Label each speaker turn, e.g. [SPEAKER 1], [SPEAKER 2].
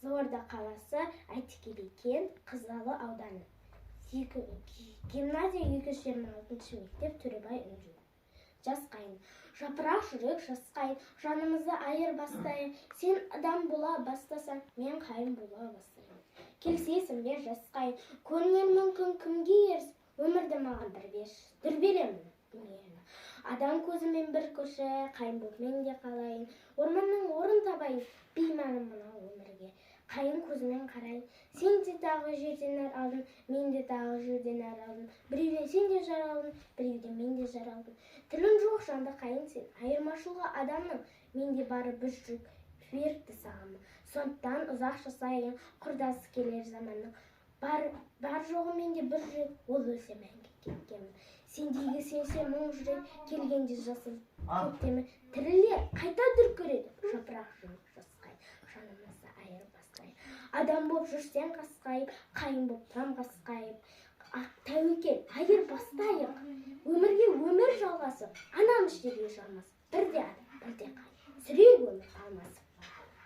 [SPEAKER 1] Қызылорда қаласы, Әйтеке би кент, Қызалы ауданы. Гимназия 226 мектеп, Төребай Үнжу. Жас қайын. Жапырақ жүрек жас қайын, жанымызды айырбастайын. Сен адам бола бастасаң, мен қайын бола бастайын. Келсесің бе жас қайын, көрінер мүмкін кімге ерсің, өмірді маған бір бер, дүрбелемін дүниені. Адам көзімен бір көші, қайын боп мен де қалайын. Орманның орын табайын, беймәнім мынау өмірге. Қайын көзімен қарайын. Сен де тағы жерден әр алдың, мен де тағы жерден әр алдым. Біреуден сен де жар алдың, біреуден мен де жар алдым. Тілің жоқ жанды қайын сен, айырмашылығы адамның, менде бары бір жүрек берікті сағымы. Сондықтан ұзақ жасайын, құрдасы келер заманның. Бар жоғы менде бір жүрек, ол өлсе мәңгі кеткенмін. Сендегі сенсе мұң жүрек, келгенде жасыл көктемі. Тірілер қайта дүркіреді, жапырақ жүрек жас қайын, жанымызды айырбастайын. Адам боп жүрсең қасқайып, қайын боп там қасқайып. Тәуекел, айырбастайық. Өмірге өмір жалғасы, анам іштерге жармас.